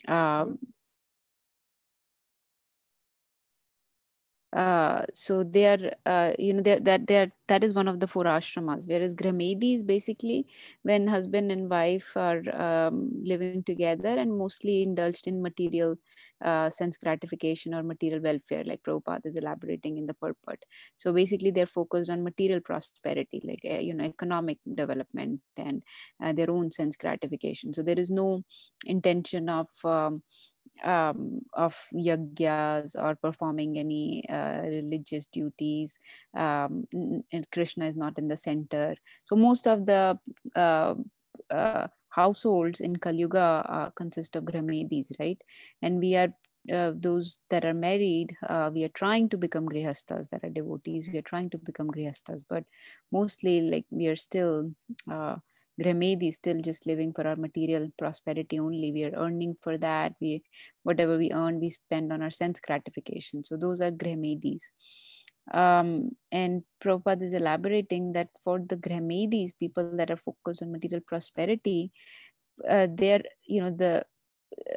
Um, so they are, that is one of the four ashramas. Whereas Gramedi is basically when husband and wife are living together and mostly indulged in material sense gratification or material welfare, like Prabhupada is elaborating in the purport. So basically, they're focused on material prosperity, like economic development and their own sense gratification. So there is no intention of yagyas or performing any religious duties. And Krishna is not in the center. So most of the households in Kali Yuga consist of Gramedis, right? And we are those that are married, we are trying to become grihasthas, that are devotees. We are trying to become grihasthas, but mostly like we are still Gramedi, still just living for our material prosperity only. We are earning for that. Whatever we earn, we spend on our sense gratification. So those are Gramedis. And Prabhupada is elaborating that for the Gramedis, people that are focused on material prosperity, they're, the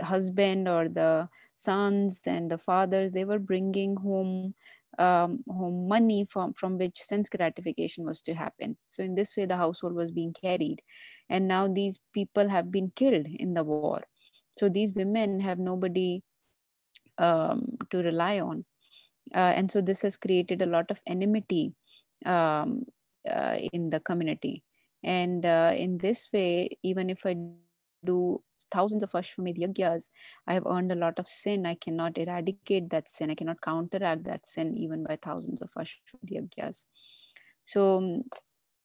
husband or the sons and the fathers, they were bringing home money from which sense gratification was to happen. So in this way the household was being carried, and now these people have been killed in the war. So these women have nobody to rely on, and so this has created a lot of enmity um, in the community. And in this way, even if I do thousands of Ashwamedh yagyas, I have earned a lot of sin. I cannot eradicate that sin. I cannot counteract that sin even by thousands of Ashwamedh yagyas. So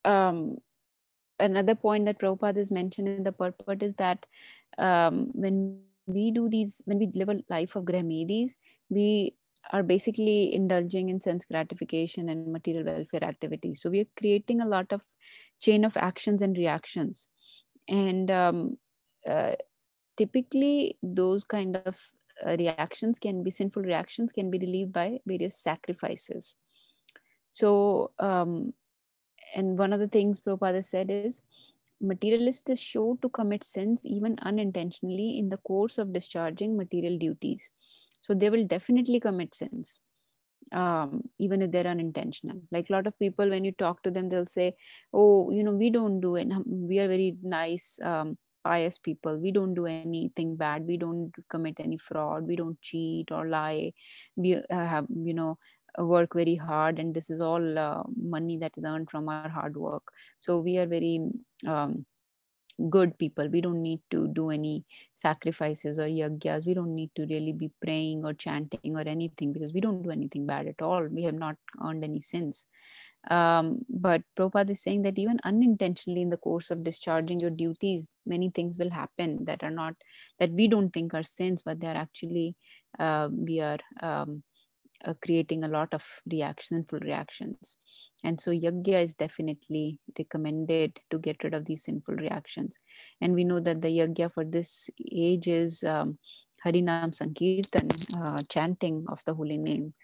another point that Prabhupada is mentioned in the purport is that when we live a life of Gramedis, we are basically indulging in sense gratification and material welfare activities. So we are creating a lot of chain of actions and reactions. And uh, typically those kind of reactions can be sinful reactions, can be relieved by various sacrifices. So and one of the things Prabhupada said is, materialists is sure to commit sins even unintentionally in the course of discharging material duties. So they will definitely commit sins, even if they're unintentional. Like a lot of people, when you talk to them, they'll say, "Oh, we don't do it. We are very nice, pious people. We don't do anything bad. We don't commit any fraud. We don't cheat or lie. We have, work very hard, and this is all money that is earned from our hard work. So we are very um, good people. We don't need to do any sacrifices or yagyas. We don't need to really be praying or chanting or anything, because we don't do anything bad at all. We have not earned any sins." But Prabhupada is saying that even unintentionally in the course of discharging your duties, many things will happen that are not, that we don't think are sins, but they are actually, we are creating a lot of sinful reactions. And so yajna is definitely recommended to get rid of these sinful reactions. And we know that the yajna for this age is Harinam Sankirtan, chanting of the holy name.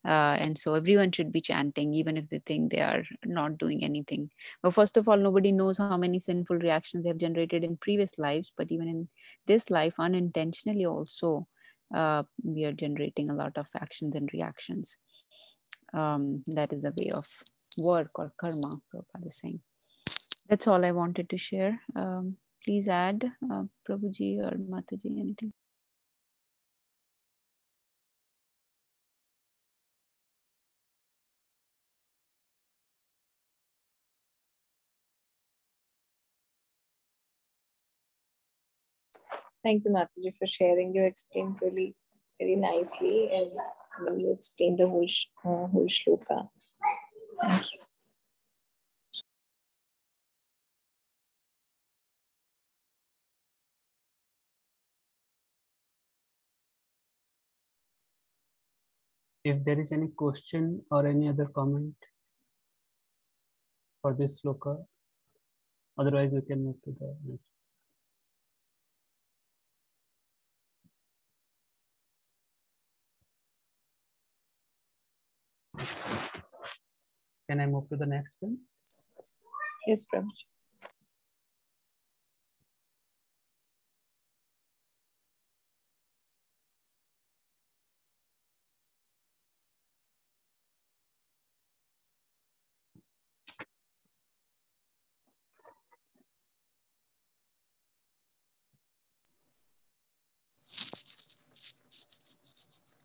And so everyone should be chanting, even if they think they are not doing anything. Well, first of all, nobody knows how many sinful reactions they have generated in previous lives, but even in this life, unintentionally also, we are generating a lot of actions and reactions. That is the way of work or karma, Prabhupada is saying. That's all I wanted to share. Please add, Prabhuji or Mataji, anything. Thank you, Mataji, for sharing. You explained really very nicely, and you explained the whole shloka. Thank you. If there is any question or any other comment for this sloka, otherwise we can move to the next. Can I move to the next one? Yes, Prabhuji.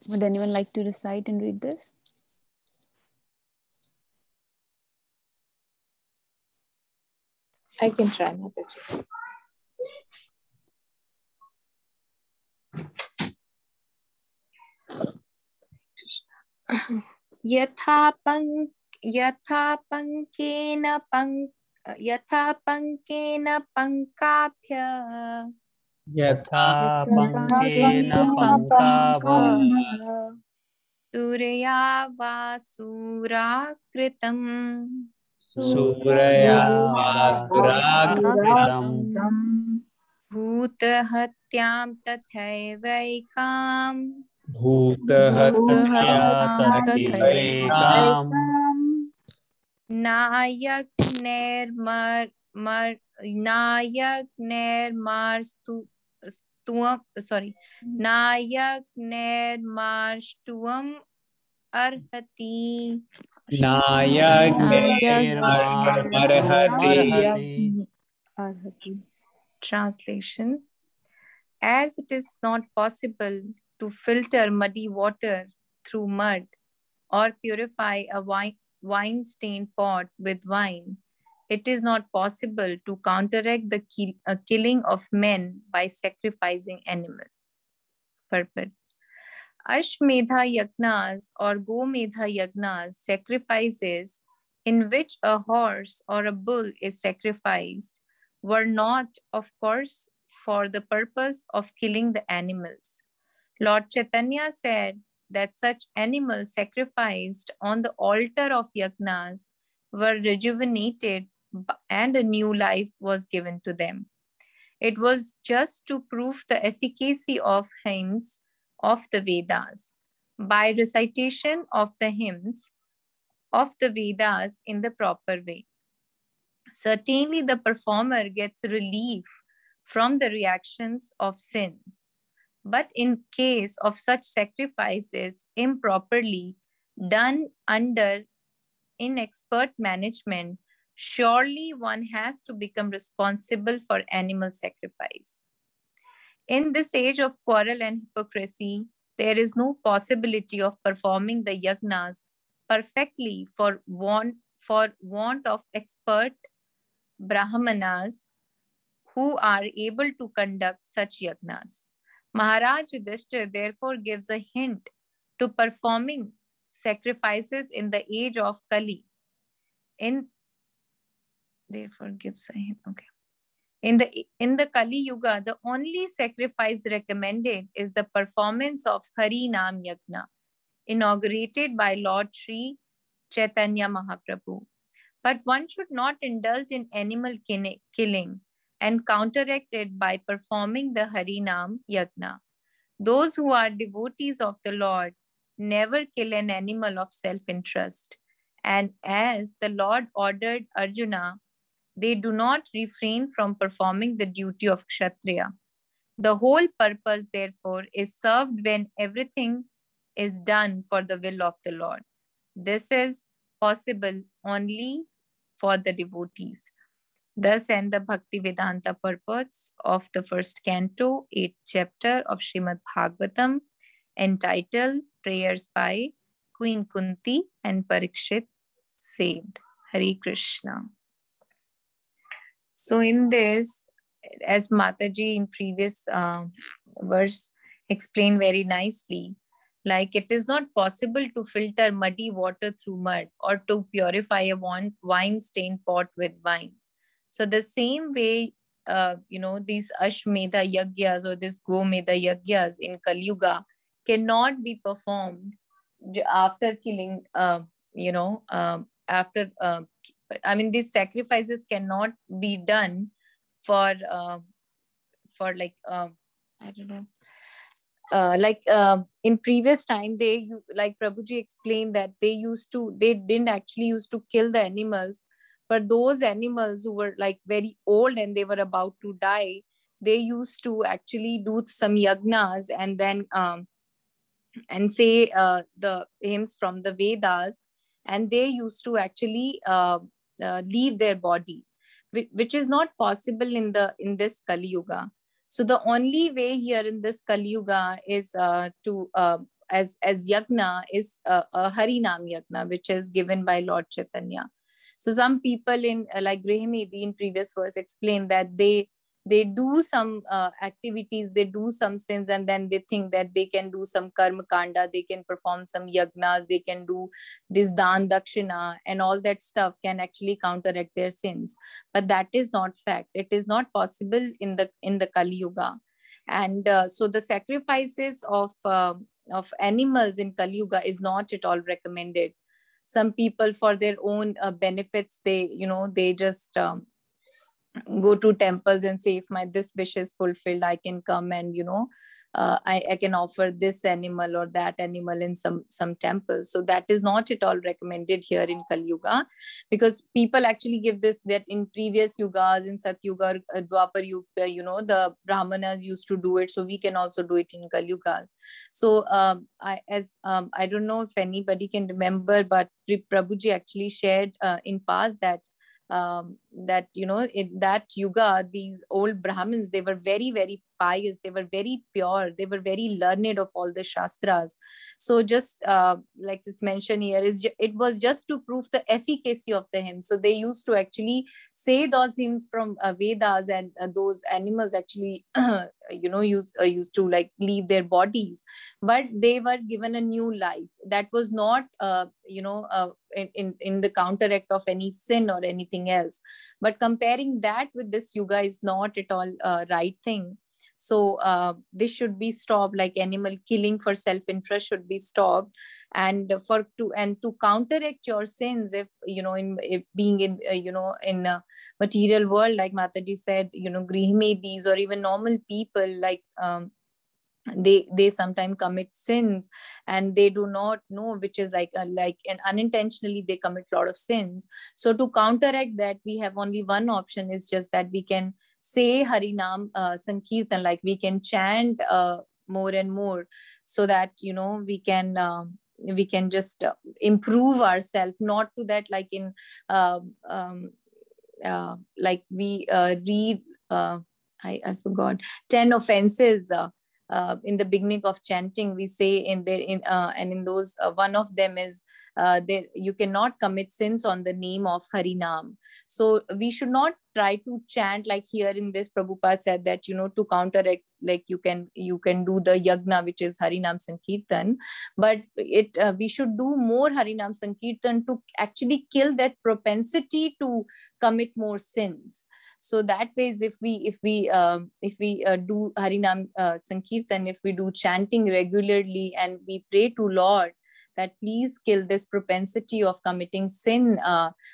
Would anyone like to recite and read this? I can try, Mataji. यथा पंकेन पंकाभ्य यथा पंकेन पंकाभ्य सूर्यावासूराकृतम् सूर्यावासुराकृतम् भूतहत्यां तथैवैकाम् भूतहत्याम् नायग्निर्मार्ष्टुम् अर्हति Translation. As it is not possible to filter muddy water through mud or purify a wine-stained pot with wine, it is not possible to counteract the killing of men by sacrificing animals. Purport. Ashmedha yagnas or Gomedha yagnas, sacrifices in which a horse or a bull is sacrificed, were not, of course, for the purpose of killing the animals. Lord Chaitanya said that such animals sacrificed on the altar of yagnas were rejuvenated and a new life was given to them. It was just to prove the efficacy of hymns of the Vedas by recitation of the hymns of the Vedas in the proper way. Certainly, the performer gets relief from the reactions of sins. But in case of such sacrifices improperly done under inexpert management, surely one has to become responsible for animal sacrifice. In this age of quarrel and hypocrisy, there is no possibility of performing the yagnas perfectly for want of expert brahmanas who are able to conduct such yagnas. Maharaj Yudhishthira therefore gives a hint to performing sacrifices in the age of Kali. In the Kali Yuga, the only sacrifice recommended is the performance of Hari Nam Yagna, inaugurated by Lord Sri Chaitanya Mahaprabhu. But one should not indulge in animal killing and counteract it by performing the Harinam Yagna. Those who are devotees of the Lord never kill an animal of self-interest. And as the Lord ordered Arjuna, they do not refrain from performing the duty of Kshatriya. The whole purpose, therefore, is served when everything is done for the will of the Lord. This is possible only for the devotees. Thus end the Bhakti Vedanta purports of the first canto, 8th chapter of Srimad Bhagavatam, entitled Prayers by Queen Kunti and Parikshit Saved. Hare Krishna. So in this, as Mataji in previous verse explained very nicely, like it is not possible to filter muddy water through mud or to purify a wine-stained pot with wine. So the same way, these Ashmedha Yagyas or this Gomedha Yagyas in Kali Yuga cannot be performed after killing, these sacrifices cannot be done for in previous time, they, like Prabhuji explained, that they didn't actually used to kill the animals, but those animals who were like very old and they were about to die, they used to actually do some yagnas and then and say the hymns from the Vedas, and they used to actually leave their body, which is not possible in this Kali Yuga. So the only way here in this Kali Yuga is to as yagna is a Harinam yagna, which is given by Lord Chaitanya. So some people in like Grihimedi in previous verse explain that they do some activities, they do some sins, and then they think that they can do some karma kanda, they can perform some yagnas, they can do this dan dakshina, and all that stuff can actually counteract their sins. But that is not fact. It is not possible in the Kali Yuga. And so the sacrifices of animals in Kali Yuga is not at all recommended. Some people, for their own benefits, they just go to temples and say, if my this wish is fulfilled, I can come and I can offer this animal or that animal in some temples. So that is not at all recommended here in Kali Yuga, because people actually give this, that in previous yugas, in Satyuga, Dwapar Yuga, the Brahmanas used to do it, so we can also do it in Kali Yuga. So I don't know if anybody can remember, but Prabhuji actually shared in past that that in that yuga, these old Brahmins, they were very, very pious, they were very pure, they were very learned of all the shastras. So just like this mention here is, it was just to prove the efficacy of the hymn. So they used to actually say those hymns from Vedas, and those animals actually used to like leave their bodies, but they were given a new life that was not in the counteract of any sin or anything else. But comparing that with this yuga is not at all right thing. So this should be stopped, like animal killing for self-interest should be stopped. And to counteract your sins, if if being in in a material world, like Mataji said, Grihimedis or even normal people, like they sometimes commit sins, and they do not know, which is like and unintentionally they commit a lot of sins. So to counteract that, we have only one option, is just that we can say Harinam Sankirtan, like we can chant more and more, so that we can just improve ourselves, not to that like in like we read I forgot 10 offenses in the beginning of chanting. We say in there and in those one of them is there you cannot commit sins on the name of Harinam. So we should not try to chant like here in this. Prabhupada said that to counteract, like you can do the yagna, which is Harinam Sankirtan, but we should do more Harinam Sankirtan to actually kill that propensity to commit more sins. So that ways, if we do Harinam Sankirtan, if we do chanting regularly, and we pray to Lord that please kill this propensity of committing sin,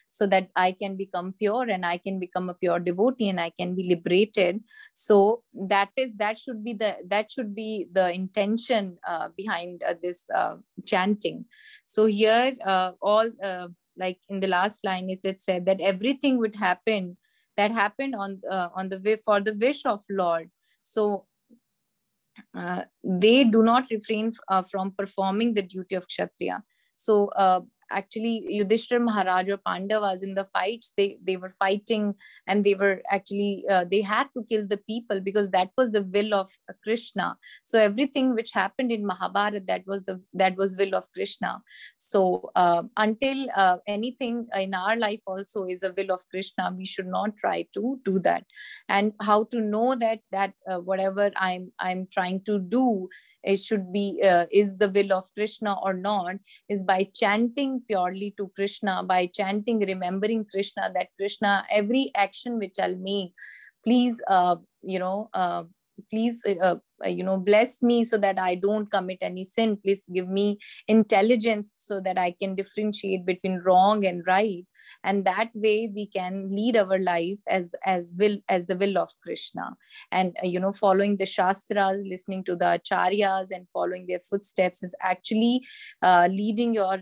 so that I can become pure and I can become a pure devotee and I can be liberated. So that should be the intention behind this chanting. So here all like in the last line, it said that everything would happen that happened on the way for the wish of Lord. So they do not refrain from performing the duty of Kshatriya. So actually Yudhishthira Maharaj or Pandavas in the fights, they were fighting, and they were actually they had to kill the people because that was the will of Krishna. So everything which happened in Mahabharata, that was will of Krishna. So until anything in our life also is a will of Krishna, we should not try to do that. And how to know that whatever I'm trying to do, it should be is the will of Krishna or not, is by chanting purely to Krishna, by chanting, remembering Krishna, that Krishna, every action which I'll make, please please bless me so that I don't commit any sin. Please give me intelligence so that I can differentiate between wrong and right. And that way we can lead our life as the will of Krishna. And following the shastras, listening to the acharyas and following their footsteps is actually leading your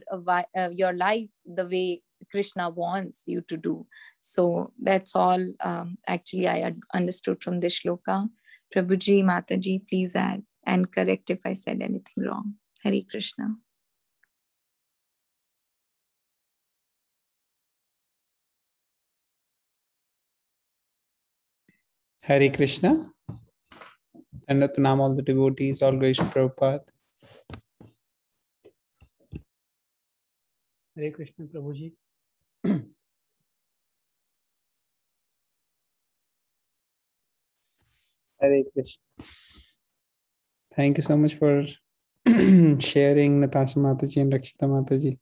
life the way Krishna wants you to do. So that's all actually I understood from this shloka. Prabhuji, Mataji, please add and correct if I said anything wrong. Hare Krishna. Hare Krishna. And Pranam all the devotees, all gracious Prabhupada. Hare Krishna, Prabhuji. Hare Krishna. Thank you so much for sharing, Natasha Mataji and Rakshita Mataji.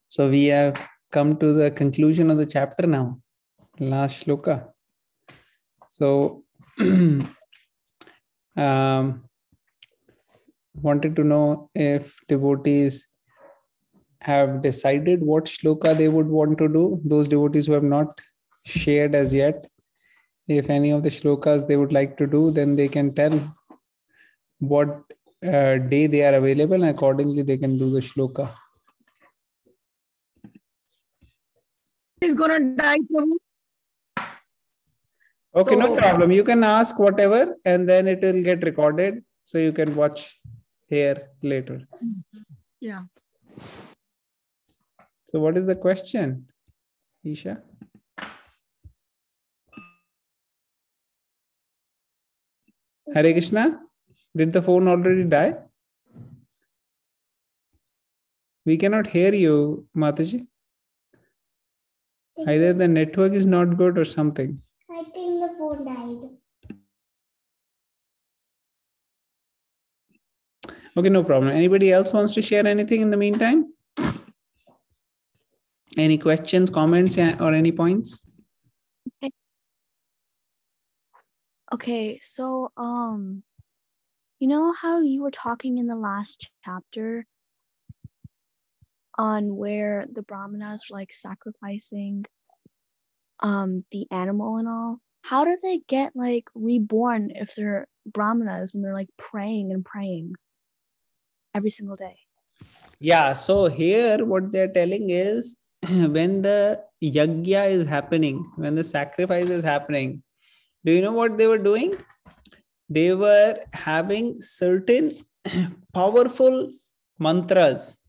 So we have come to the conclusion of the chapter now. Last shloka. So wanted to know if devotees have decided what shloka they would want to do. Those devotees who have not shared as yet, if any of the shlokas they would like to do, then they can tell what day they are available, and accordingly they can do the shloka. Is gonna die, Prabhu. Okay, no So- problem. You can ask whatever, and then it will get recorded, so you can watch here later. Yeah. So, what is the question, Isha? Hare Krishna. Did the phone already die? We cannot hear you, Mataji. Either the network is not good or something. I think the phone died. Okay, no problem. Anybody else wants to share anything in the meantime? Any questions, comments, or any points? Okay, so you know how you were talking in the last chapter on where the brahmanas were like sacrificing the animal and all? How do they get like reborn if they're brahmanas when they're like praying and praying every single day? Yeah, so here what they're telling is when the yajna is happening, when the sacrifice is happening, do you know what they were doing? They were having certain powerful mantras.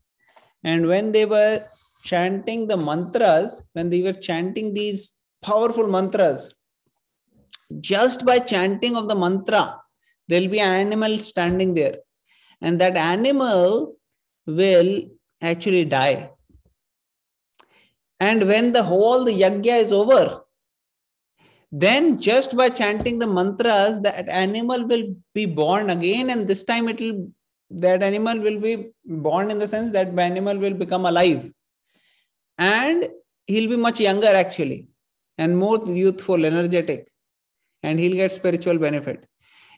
And when they were chanting the mantras, when they were chanting these powerful mantras, just by chanting of the mantra, there'll be an animal standing there. And that animal will actually die. And when the yajna is over, then just by chanting the mantras, that animal will be born again, and this time that animal will be born in the sense that the animal will become alive. And he'll be much younger actually, and more youthful, energetic, and he'll get spiritual benefit.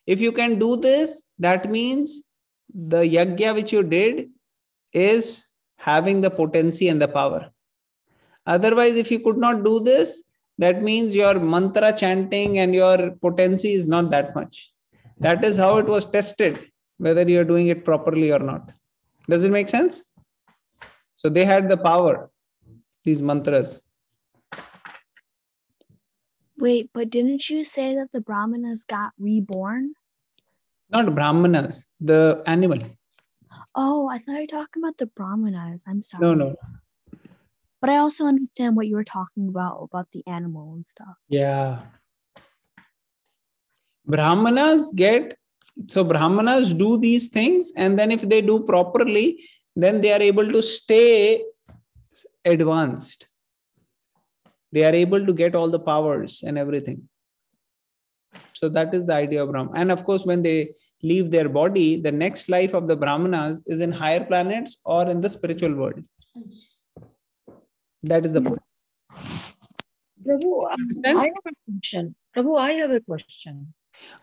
If you can do this, that means the yajna which you did is having the potency and the power. Otherwise, if you could not do this, that means your mantra chanting and your potency is not that much. That is how it was tested, whether you are doing it properly or not. Does it make sense? So they had the power, these mantras. Wait, but didn't you say that the brahmanas got reborn? Not brahmanas, the animal. Oh, I thought you were talking about the brahmanas. I'm sorry. No. But I also understand what you were talking about the animal and stuff. Yeah. Brahmanas do these things, and then if they do properly, then they are able to stay advanced. They are able to get all the powers and everything. So that is the idea of Brahman. And of course, when they leave their body, the next life of the Brahmanas is in higher planets or in the spiritual world. That is the point. Prabhu, I have a question. Prabhu, I have a question.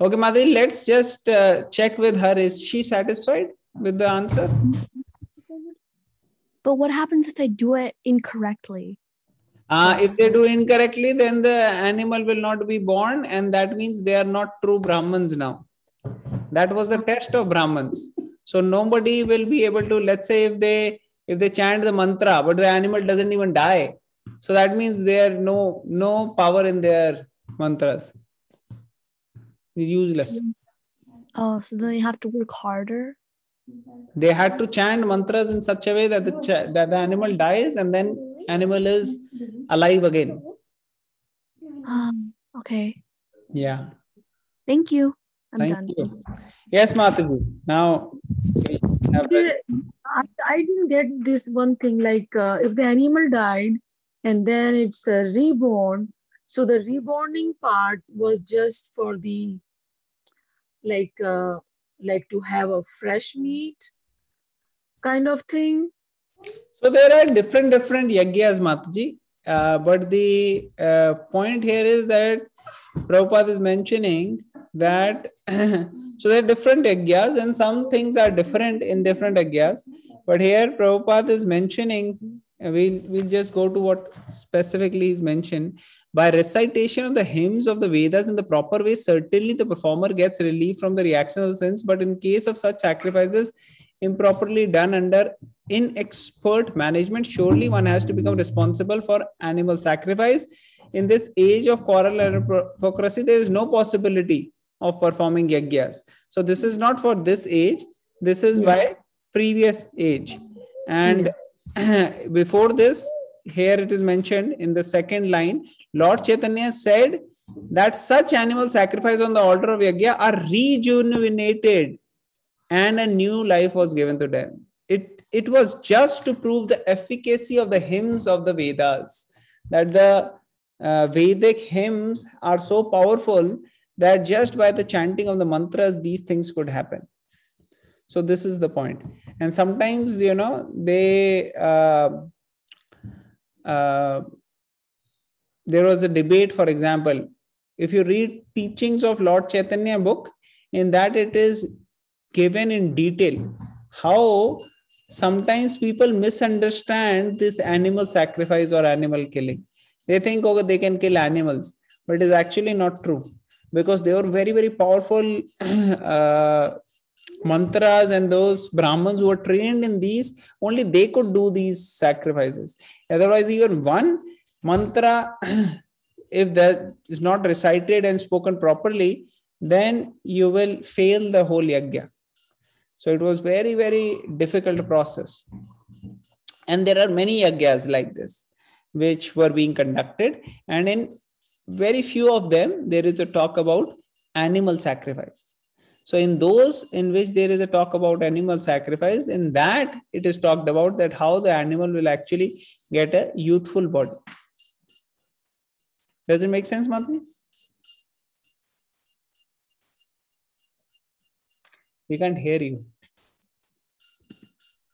Okay, Madhuri, let's just check with her. Is she satisfied with the answer? But what happens if they do it incorrectly? If they do incorrectly, then the animal will not be born, and that means they are not true Brahmins now. That was the test of Brahmins. So nobody will be able to, let's say if they chant the mantra, but the animal doesn't even die. So that means there no power in their mantras. It's useless. Oh, so they have to work harder? They had to chant mantras in such a way that the animal dies, and then animal is alive again. Okay. Yeah. Thank you. I'm Thank done. you. Yes, Mataji. Now, I didn't get this one thing, like if the animal died and then it's reborn, so the reborning part was just for the like to have a fresh meat kind of thing. So there are different yagyas, Mataji. But the point here is that Prabhupada is mentioning that so there are different yagyas and some things are different in different yagyas. But here Prabhupada is mentioning, we'll just go to what specifically is mentioned. By recitation of the hymns of the Vedas in the proper way, certainly the performer gets relief from the reaction of the sins. But in case of such sacrifices improperly done under inexpert management, surely one has to become responsible for animal sacrifice. In this age of quarrel and hypocrisy, there is no possibility of performing yagyas. So this is not for this age. This is by previous age. And before this, here it is mentioned in the second line, Lord Chaitanya said that such animal sacrifice on the altar of yagya are rejuvenated and a new life was given to them. It was just to prove the efficacy of the hymns of the Vedas, that the Vedic hymns are so powerful that just by the chanting of the mantras, these things could happen. So this is the point. And sometimes, they there was a debate, for example, if you read teachings of Lord Chaitanya book, in that it is given in detail how sometimes people misunderstand this animal sacrifice or animal killing. They think, okay, they can kill animals, but it is actually not true, because they were very, very powerful mantras, and those Brahmins who were trained in these, only they could do these sacrifices. Otherwise, even one mantra, if that is not recited and spoken properly, then you will fail the whole yagya. So it was very, very difficult process. And there are many yagyas like this, which were being conducted. And in very few of them, there is a talk about animal sacrifice. So in those in which there is a talk about animal sacrifice, in that it is talked about that how the animal will actually get a youthful body. Does it make sense, Madhuri? We can't hear you.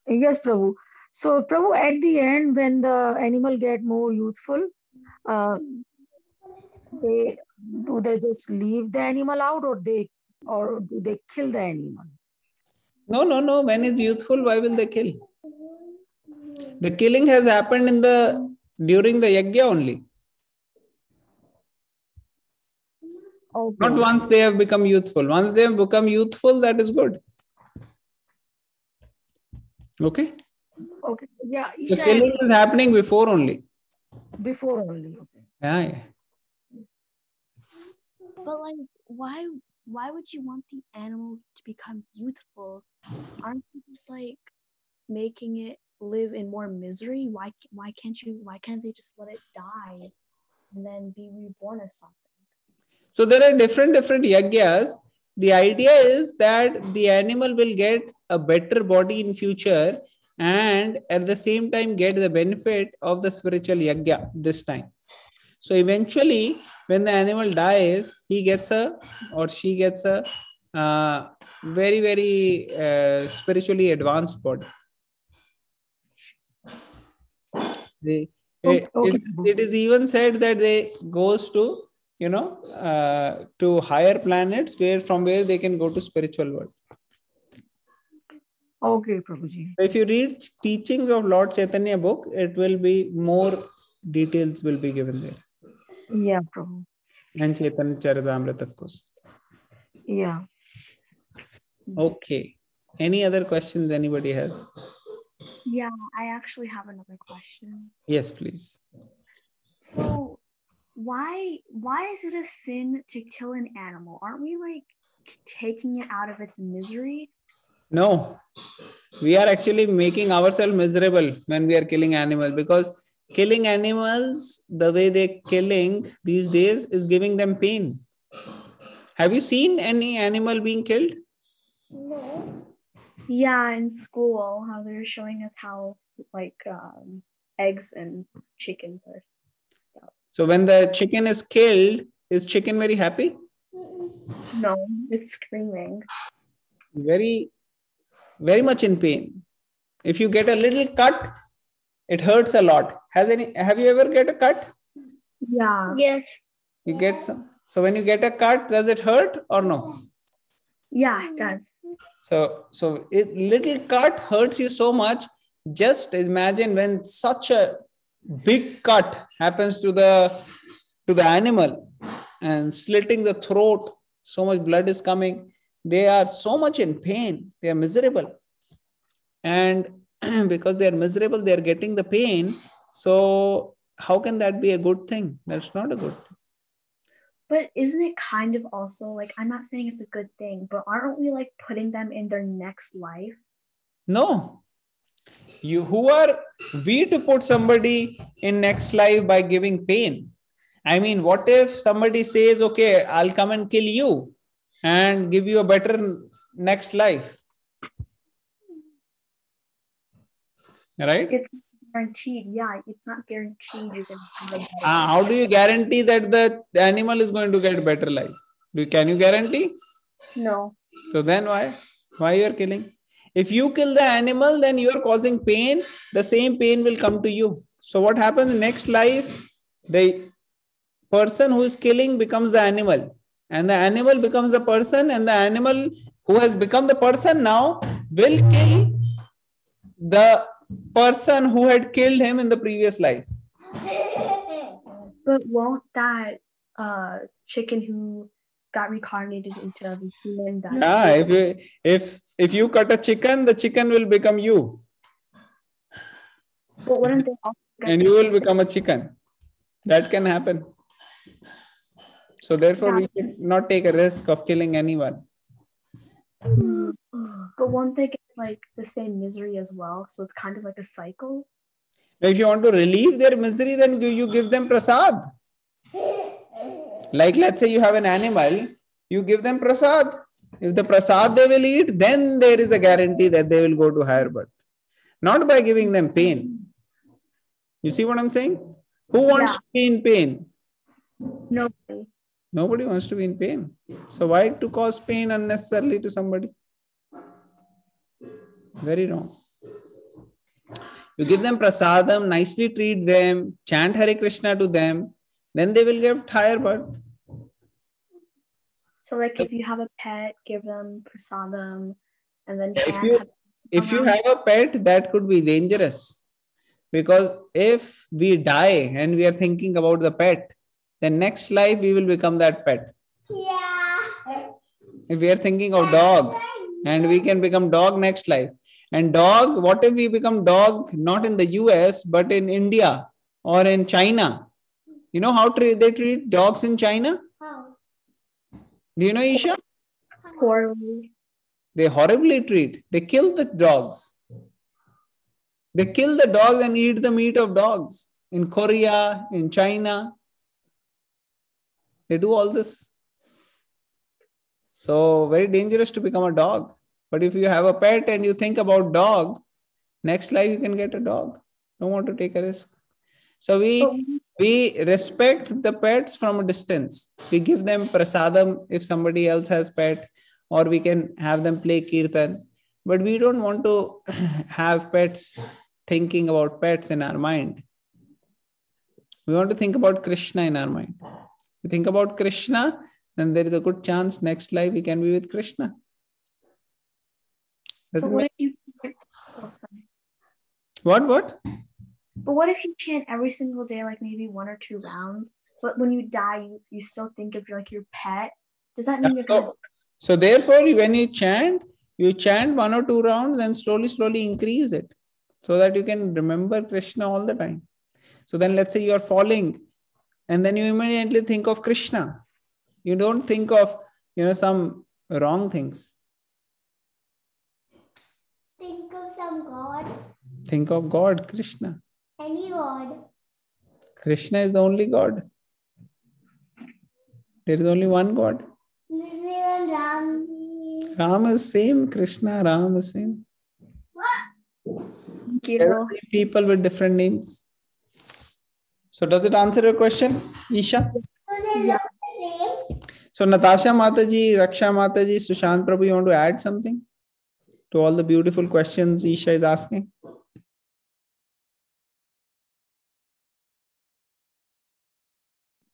Yes, Prabhu. So, Prabhu, at the end, when the animal get more youthful, do they just leave the animal out, or do they kill the animal? No. When it's youthful, why will they kill? The killing has happened during the yagya only. Okay. Not once they have become youthful. Once they have become youthful, that is good. Okay? Okay. Yeah. The killing is happening before only. Before only. Okay. Yeah. But like, why would you want the animal to become youthful? Aren't you just like making it live in more misery? Why can't they just let it die and then be reborn as something? So there are different yagyas. The idea is that the animal will get a better body in future and at the same time get the benefit of the spiritual yagya this time. So eventually, when the animal dies, he gets or she gets a very, very spiritually advanced body. It is even said that they goes to to higher planets from where they can go to spiritual world. Okay, Prabhuji. If you read teachings of Lord Chaitanya book, it will be more details will be given there. Yeah, Prabhu. And Chaitanya Charitamrita, of course. Yeah. Okay. Any other questions anybody has? Yeah, I actually have another question. Yes, please. So why is it a sin to kill an animal? Aren't we like taking it out of its misery? No, we are actually making ourselves miserable when we are killing animals, because killing animals the way they're killing these days is giving them pain. Have you seen any animal being killed? No. Yeah, in school, how they were showing us how like eggs and chickens are. So when the chicken is killed, is chicken very happy? No, it's screaming. Very, very much in pain. If you get a little cut, it hurts a lot. Have you ever get a cut? Yeah. Yes. You get some. So when you get a cut, does it hurt or no? Yeah, it does. So little cut hurts you so much. Just imagine when such a big cut happens to the animal and slitting the throat, so much blood is coming. They are so much in pain. They are miserable. And because they are miserable, they are getting the pain. So how can that be a good thing? That's not a good thing. But isn't it kind of also like, I'm not saying it's a good thing, but aren't we like putting them in their next life? No. Who are we to put somebody in next life by giving pain? I mean, what if somebody says, okay, I'll come and kill you and give you a better next life? Right? It's guaranteed. Yeah, it's not guaranteed you're going to have a better life. How do you guarantee that the animal is going to get a better life? Can you guarantee? No. So then why? Why you are killing? If you kill the animal, then you are causing pain. The same pain will come to you. So what happens next life? The person who is killing becomes the animal, and the animal becomes the person, and the animal who has become the person now will kill the person who had killed him in the previous life. But won't that chicken who got reincarnated into a human die? Yeah, if you cut a chicken, the chicken will become you. But wouldn't they also get And you will become a chicken. That can happen. So therefore, we should not take a risk of killing anyone. But won't they get like the same misery as well? So it's kind of like a cycle. If you want to relieve their misery, then you give them prasad. Like let's say you have an animal, you give them prasad. If the prasad they will eat, then there is a guarantee that they will go to higher birth. Not by giving them pain. You see what I'm saying? Who wants to be in pain? Nobody. Nobody wants to be in pain. So why to cause pain unnecessarily to somebody? Very wrong. You give them prasadam, nicely treat them, chant Hare Krishna to them, then they will get higher birth. So like if you have a pet, give them prasadam and then if you have a pet, that could be dangerous. Because if we die and we are thinking about the pet, then next life we will become that pet. Yeah. If we are thinking of dog and we can become dog next life. And dog, what if we become dog not in the US but in India or in China? You know how they treat dogs in China? How? Do you know, Isha? poorly. They horribly treat. They kill the dogs. They kill the dogs and eat the meat of dogs. In Korea, in China, they do all this. So very dangerous to become a dog. But if you have a pet and you think about dog, next life you can get a dog. Don't want to take a risk. So we respect the pets from a distance. We give them prasadam if somebody else has pet, or we can have them play kirtan. But we don't want to have pets thinking about pets in our mind. We want to think about Krishna in our mind. We think about Krishna, then there is a good chance next life we can be with Krishna. But what if you What? But what if you chant every single day, like maybe 1 or 2 rounds, but when you die, you still think of like your pet? Does that mean you're gonna? So therefore, when you chant 1 or 2 rounds and slowly increase it so that you can remember Krishna all the time. So then let's say you are falling and then you immediately think of Krishna. You don't think of, some wrong things. Think of some God. Think of God, Krishna. Any God. Krishna is the only God. There is only one God. Ram. Ram is same. Krishna, Ram is same. Thank There are you. same people with different names. So does it answer your question, Isha? Yeah. So Natasha Mataji, Raksha Mataji, Sushant Prabhu, you want to add something to all the beautiful questions Isha is asking?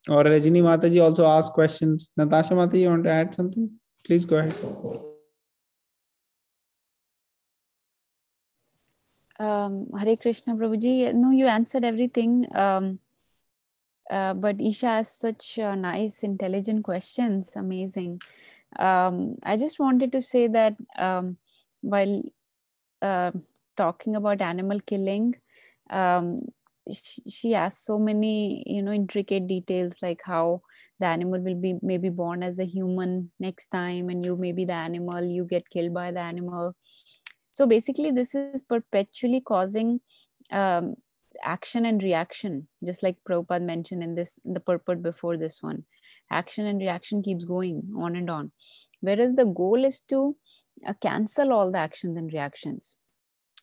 Or Rajini Mataji also asked questions. Natasha Mataji, you want to add something? Please go ahead. Hare Krishna, Prabhuji. No, you answered everything. But Isha asked such nice, intelligent questions. Amazing. I just wanted to say that while talking about animal killing, she asked so many, intricate details, like how the animal will be maybe born as a human next time, and you may be the animal, you get killed by the animal. So basically, this is perpetually causing action and reaction, just like Prabhupada mentioned in the purport before this one. Action and reaction keeps going on and on. Whereas the goal is to cancel all the actions and reactions.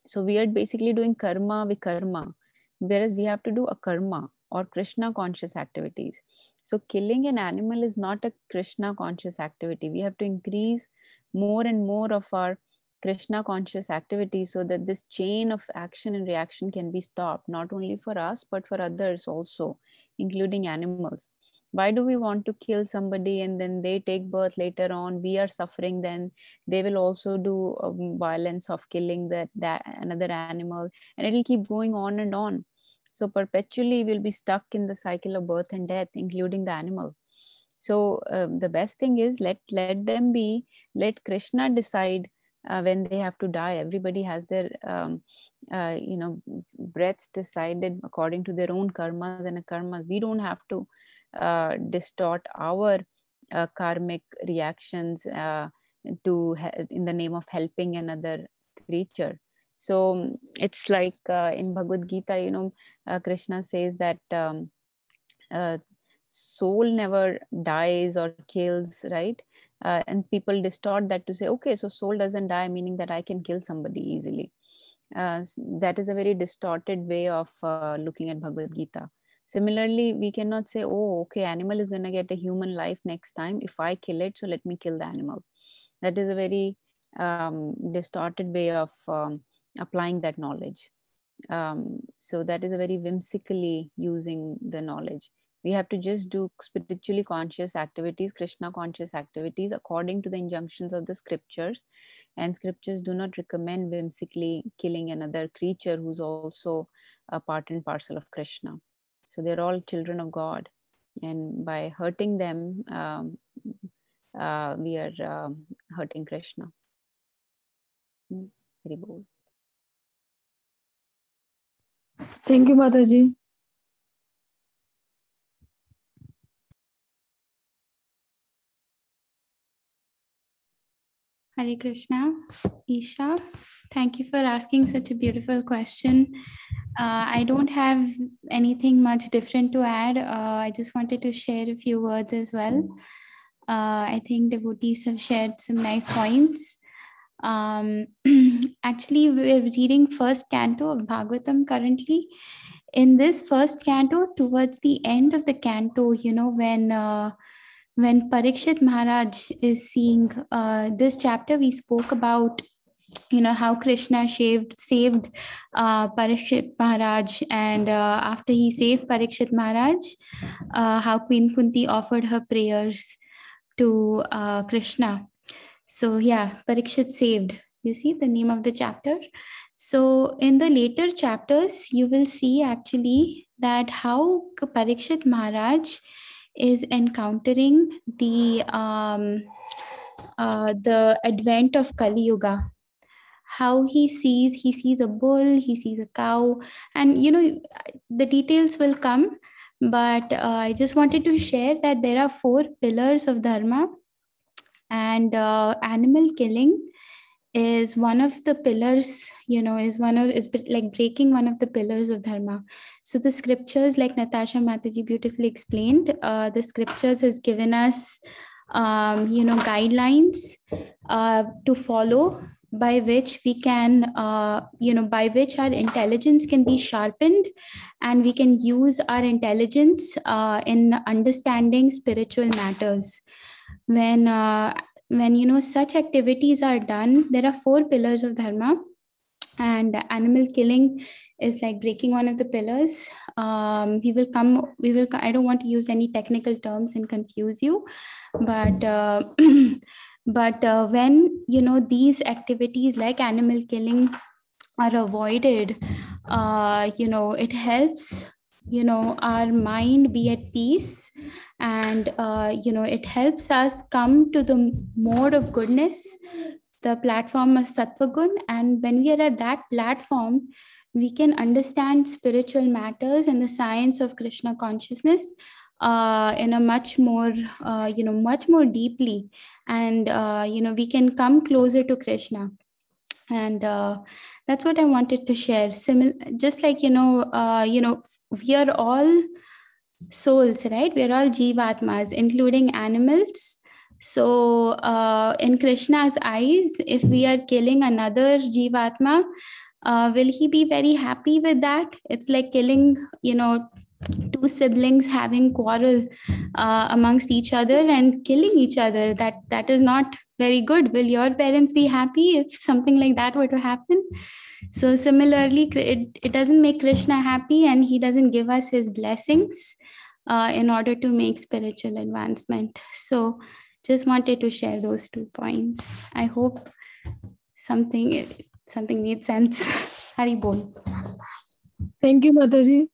So we are basically doing karma vikarma, whereas we have to do a karma or Krishna conscious activities. So killing an animal is not a Krishna conscious activity. We have to increase more and more of our Krishna conscious activity so that this chain of action and reaction can be stopped, not only for us, but for others also, including animals. Why do we want to kill somebody and then they take birth later on? We are suffering, then they will also do violence of killing that another animal, and it'll keep going on and on. So perpetually we'll be stuck in the cycle of birth and death, including the animal. So the best thing is let them be, let Krishna decide when they have to die. Everybody has their breaths decided according to their own karmas and karmas. We don't have to distort our karmic reactions in the name of helping another creature. So it's like in Bhagavad Gita, Krishna says that soul never dies or kills, right? And people distort that to say, okay, so soul doesn't die, meaning that I can kill somebody easily. That is a very distorted way of looking at Bhagavad Gita. Similarly, we cannot say, oh, okay, animal is going to get a human life next time. If I kill it, so let me kill the animal. That is a very distorted way of applying that knowledge. So that is a very whimsically using the knowledge. We have to just do spiritually conscious activities, Krishna conscious activities, according to the injunctions of the scriptures. And scriptures do not recommend whimsically killing another creature who's also a part and parcel of Krishna. So they're all children of God. And by hurting them, we are hurting Krishna. Very bold. Thank you, Mataji. Hare Krishna. Isha, thank you for asking such a beautiful question. I don't have anything much different to add. I just wanted to share a few words as well. I think devotees have shared some nice points. Actually, we're reading first canto of Bhagavatam currently. In this first canto, towards the end of the canto, when Parikshit Maharaj is seeing this chapter, we spoke about how Krishna saved Parikshit Maharaj, and after he saved Parikshit Maharaj, how Queen Kunti offered her prayers to Krishna. So yeah, Parikshit saved. You see the name of the chapter. So in the later chapters, you will see actually that how Parikshit Maharaj is encountering the advent of Kali Yuga. How he sees a bull, he sees a cow, and the details will come. But I just wanted to share that there are 4 pillars of dharma, and animal killing is one of the pillars, is like breaking one of the pillars of dharma. So the scriptures, like Natasha Mataji beautifully explained, the scriptures has given us guidelines to follow, by which we can, by which our intelligence can be sharpened, and we can use our intelligence in understanding spiritual matters. When such activities are done, there are 4 pillars of dharma, and animal killing is like breaking one of the pillars. I don't want to use any technical terms and confuse you, but but when these activities like animal killing are avoided, it helps our mind be at peace, and it helps us come to the mode of goodness, the platform of Sattvagun. And when we are at that platform, we can understand spiritual matters and the science of Krishna consciousness in a much more deeply, and we can come closer to Krishna. And that's what I wanted to share. Just like we are all souls, right? We are all jivatmas, including animals. So in Krishna's eyes, if we are killing another jivatma, will he be very happy with that? It's like killing 2 siblings having quarrel amongst each other and killing each other. That is not very good. Will your parents be happy if something like that were to happen? So similarly, it doesn't make Krishna happy, and he doesn't give us his blessings in order to make spiritual advancement. So just wanted to share those 2 points. I hope something made sense. Hari Bol. Thank you, Mataji.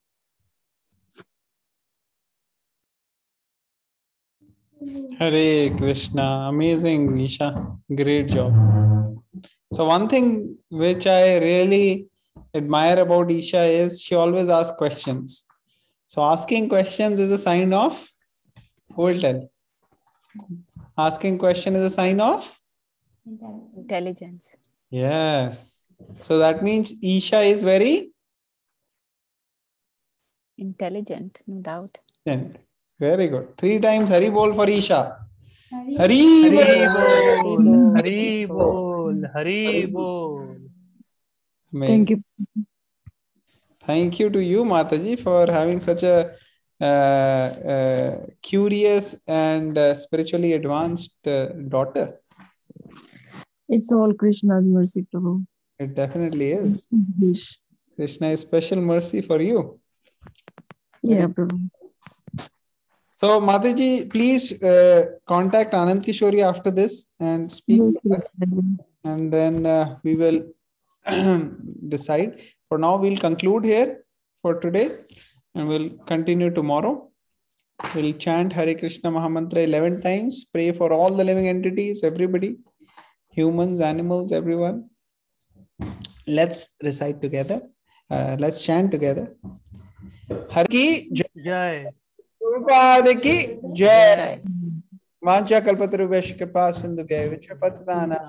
Hare Krishna. Amazing, Isha. Great job. So one thing which I really admire about Isha is she always asks questions. So asking questions is a sign of, who will tell? Asking question is a sign of? Intelligence. Yes. So that means Isha is very Intelligent, no doubt. very good. 3 times Hari Bol for Isha. Hari Hari Bol. Bol, Hari Bol, Hari Bol. Thank you. Thank you to you, Mataji, for having such a curious and spiritually advanced daughter. It's all Krishna's mercy, Prabhu. It definitely is. Wish. Krishna is special mercy for you. Yeah, Prabhu. So, Mataji, please contact Anand Kishori after this and speak. And then we will decide. For now, we'll conclude here for today and we'll continue tomorrow. We'll chant Hare Krishna Mahamantra 11 times. Pray for all the living entities, everybody, humans, animals, everyone. Let's recite together. Let's chant together. Hare Ki Jai. Prabhupada ki Jai. Vancha kalpatarubhyaśa kripa sindhubhya vichya patidana.